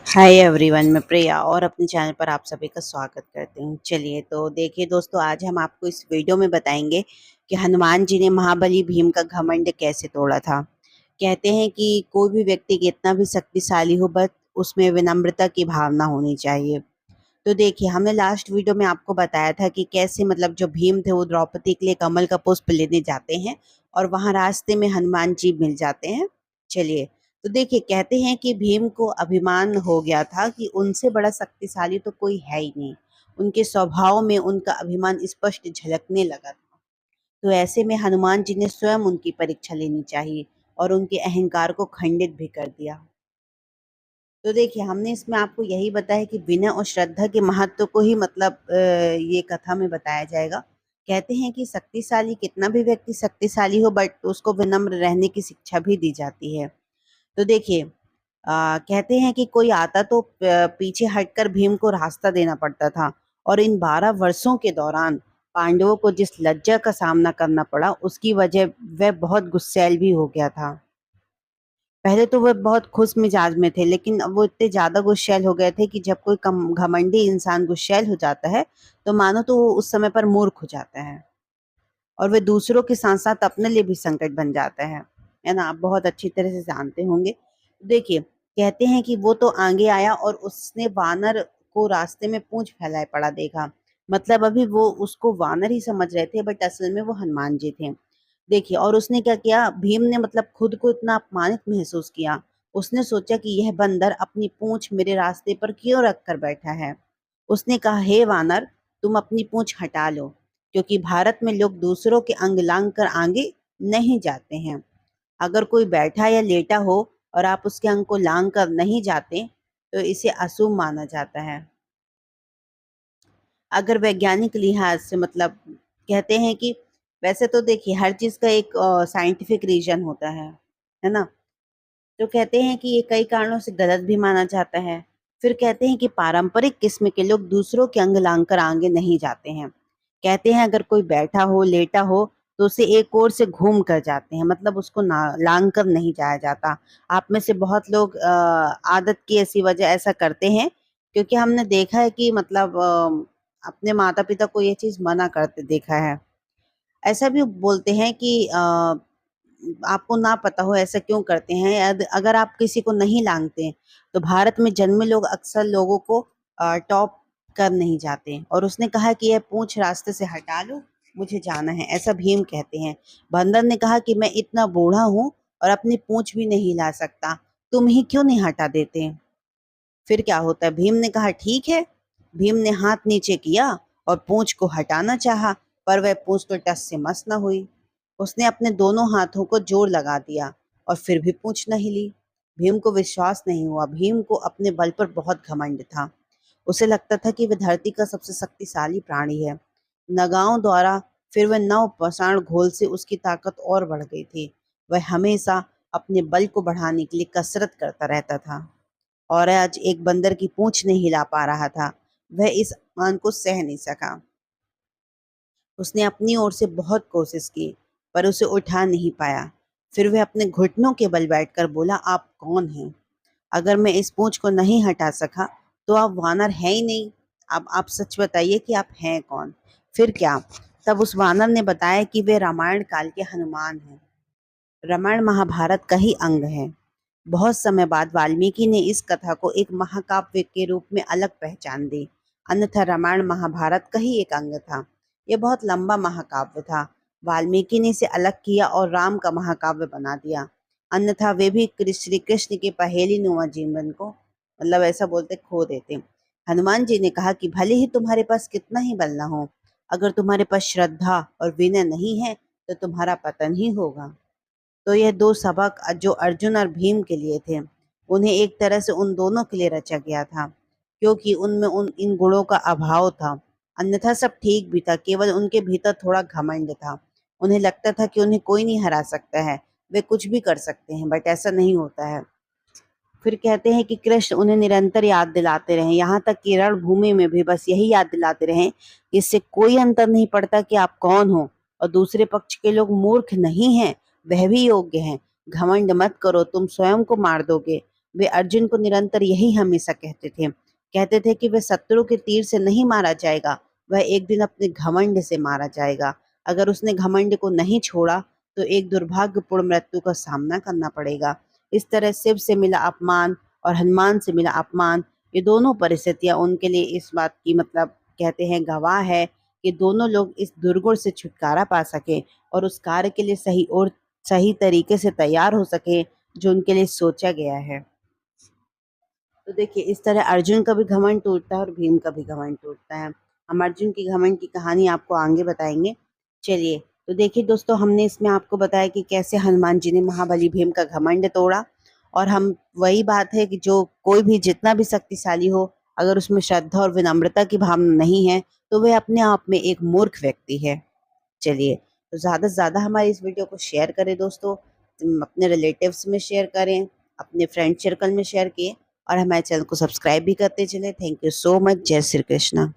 Hi everyone, मैं प्रिया और अपने चैनल पर आप सभी का स्वागत करती हूँ। चलिए तो देखिए दोस्तों, आज हम आपको इस वीडियो में बताएंगे कि हनुमान जी ने महाबली भीम का घमंड कैसे तोड़ा था। कहते हैं कि कोई भी व्यक्ति कितना भी शक्तिशाली हो, बस उसमें विनम्रता की भावना होनी चाहिए। तो देखिए, हमने लास्ट वीडियो में आपको बताया था कि कैसे जो भीम थे वो द्रौपदी के लिए कमल का पुष्प लेने जाते हैं और वहां रास्ते में हनुमान जी मिल जाते हैं। चलिए, तो देखिए, कहते हैं कि भीम को अभिमान हो गया था कि उनसे बड़ा शक्तिशाली तो कोई है ही नहीं। उनके स्वभाव में उनका अभिमान स्पष्ट झलकने लगा था। तो ऐसे में हनुमान जी ने स्वयं उनकी परीक्षा लेनी चाहिए और उनके अहंकार को खंडित भी कर दिया। तो देखिए, हमने इसमें आपको यही बताया कि विनय और श्रद्धा के महत्व को ही ये कथा में बताया जाएगा। कहते हैं कि शक्तिशाली कितना भी व्यक्ति शक्तिशाली हो, बट उसको विनम्र रहने की शिक्षा भी दी जाती है। तो देखिए, कहते हैं कि कोई आता तो पीछे हटकर भीम को रास्ता देना पड़ता था। और इन 12 वर्षों के दौरान पांडवों को जिस लज्जा का सामना करना पड़ा, उसकी वजह वह बहुत गुस्सैल भी हो गया था। पहले तो वह बहुत खुश मिजाज में थे, लेकिन अब वो इतने ज़्यादा गुस्सैल हो गए थे कि जब कोई कम घमंडी इंसान गुस्सैल हो जाता है, तो मानो तो वो उस समय पर मूर्ख हो जाता है और वे दूसरों के साथ-साथ अपने लिए भी संकट बन जाता है ना? आप बहुत अच्छी तरह से जानते होंगे। देखिए, कहते हैं कि वो तो आगे आया और उसने वानर को रास्ते में पूँछ फैलाए पड़ा देखा। मतलब अभी वो उसको वानर ही समझ रहे थे, बट असल में वो हनुमान जी थे। देखिए, और उसने क्या किया, भीम ने खुद को इतना अपमानित महसूस किया। उसने सोचा कि यह बंदर अपनी पूँछ मेरे रास्ते पर क्यों रख कर बैठा है। उसने कहा, हे वानर, तुम अपनी पूँछ हटा लो, क्योंकि भारत में लोग दूसरों के अंग लांग कर आगे नहीं जाते हैं। अगर कोई बैठा या लेटा हो और आप उसके अंग को लांग कर नहीं जाते, तो इसे अशुभ माना जाता है। अगर वैज्ञानिक लिहाज से कहते हैं कि वैसे तो देखिए, हर चीज़ का एक साइंटिफिक रीज़न होता है ना? तो कहते हैं कि ये कई कारणों से गलत भी माना जाता है। फिर कहते हैं कि पारंपरिक किस्म के लोग दूसरों के अंग लांग कर आगे नहीं जाते हैं। कहते हैं अगर कोई बैठा हो, लेटा हो, तो उसे एक ओर से घूम कर जाते हैं, मतलब उसको ना लांग कर नहीं जाया जाता। आप में से बहुत लोग आदत की ऐसी वजह ऐसा करते हैं, क्योंकि हमने देखा है कि अपने माता-पिता को ये चीज़ मना करते देखा है। ऐसा भी बोलते हैं कि आपको ना पता हो ऐसा क्यों करते हैं। अगर आप किसी को नहीं लांघते, तो भारत में जन्मे लोग अक्सर लोगों को टॉप कर नहीं जाते। और उसने कहा कि यह पूँछ रास्ते से हटा लो, मुझे जाना है, ऐसा भीम कहते हैं। बंदर ने कहा कि मैं इतना बूढ़ा हूँ और अपनी पूँछ भी नहीं हिला सकता, तुम ही क्यों नहीं हटा देते? फिर क्या होता है, भीम ने कहा ठीक है। भीम ने हाथ नीचे किया और पूंछ को हटाना चाहा, पर वह पूंछ तो टस से मस न हुई। उसने अपने दोनों हाथों को जोर लगा दिया और फिर भी पूंछ न हिली। भीम को विश्वास नहीं हुआ। भीम को अपने बल पर बहुत घमंड था। उसे लगता था कि वह धरती का सबसे शक्तिशाली प्राणी है। नगाओं द्वारा फिर वह नव पाषाण घोल से उसकी ताकत और बढ़ गई थी। वह हमेशा अपने बल को बढ़ाने के लिए कसरत करता रहता था और आज एक बंदर की पूंछ नहीं हिला पा रहा था। वह इस अपमान को सह नहीं सका। उसने अपनी ओर से बहुत कोशिश की, पर उसे उठा नहीं पाया। फिर वह अपने घुटनों के बल बैठकर बोला, आप कौन हैं? अगर मैं इस पूंछ को नहीं हटा सका, तो आप वानर हैं ही नहीं। अब आप सच बताइए कि आप हैं कौन? फिर क्या? तब उस वानर ने बताया कि वे रामायण काल के हनुमान हैं। रामायण महाभारत का ही अंग है। बहुत समय बाद वाल्मीकि ने इस कथा को एक महाकाव्य के रूप में अलग पहचान दी। अन्यथा रामायण महाभारत का ही एक अंग था। यह बहुत लंबा महाकाव्य था। वाल्मीकि ने इसे अलग किया और राम का महाकाव्य बना दिया। अन्यथा वे भी श्री कृष्ण के पहेली नुमा जीवन को ऐसा बोलते खो देते। हनुमान जी ने कहा कि भले ही तुम्हारे पास कितना ही बल न हो, अगर तुम्हारे पास श्रद्धा और विनय नहीं है, तो तुम्हारा पतन ही होगा। तो यह 2 सबक जो अर्जुन और भीम के लिए थे, उन्हें एक तरह से उन दोनों के लिए रचा गया था, क्योंकि उनमें उन इन गुणों का अभाव था। अन्यथा सब ठीक भी था, केवल उनके भीतर थोड़ा घमंड था। उन्हें लगता था कि उन्हें कोई नहीं हरा सकता है, वे कुछ भी कर सकते हैं, बट ऐसा नहीं होता है। फिर कहते हैं कि कृष्ण उन्हें निरंतर याद दिलाते रहें, यहाँ तक कि रणभूमि में भी बस यही याद दिलाते रहें, इससे कोई अंतर नहीं पड़ता कि आप कौन हो और दूसरे पक्ष के लोग मूर्ख नहीं हैं, वह भी योग्य हैं। घमंड मत करो, तुम स्वयं को मार दोगे। वे अर्जुन को निरंतर यही हमेशा कहते थे कि वह शत्रु के तीर से नहीं मारा जाएगा, वह एक दिन अपने घमंड से मारा जाएगा। अगर उसने घमंड को नहीं छोड़ा तो एक दुर्भाग्यपूर्ण मृत्यु का सामना करना पड़ेगा। इस तरह शिव से मिला अपमान और हनुमान से मिला अपमान, ये दोनों परिस्थितियां उनके लिए इस बात की मतलब कहते हैं गवाह है कि दोनों लोग इस दुर्गुण से छुटकारा पा सके और उस कार्य के लिए सही तरीके से तैयार हो सके जो उनके लिए सोचा गया है। तो देखिए इस तरह अर्जुन का भी घमंड टूटता है और भीम का भी घमंड टूटता है। हम अर्जुन की घमंड की कहानी आपको आगे बताएंगे। चलिए तो देखिए दोस्तों, हमने इसमें आपको बताया कि कैसे हनुमान जी ने महाबली भीम का घमंड तोड़ा। और हम वही बात है कि जो कोई भी जितना भी शक्तिशाली हो, अगर उसमें श्रद्धा और विनम्रता की भावना नहीं है तो वह अपने आप में एक मूर्ख व्यक्ति है। चलिए तो ज़्यादा से ज़्यादा हमारी इस वीडियो को शेयर करें दोस्तों, अपने रिलेटिव्स में शेयर करें, अपने फ्रेंड सर्कल में शेयर किए और हमारे चैनल को सब्सक्राइब भी करते चले। Thank you so much. जय श्री कृष्णा।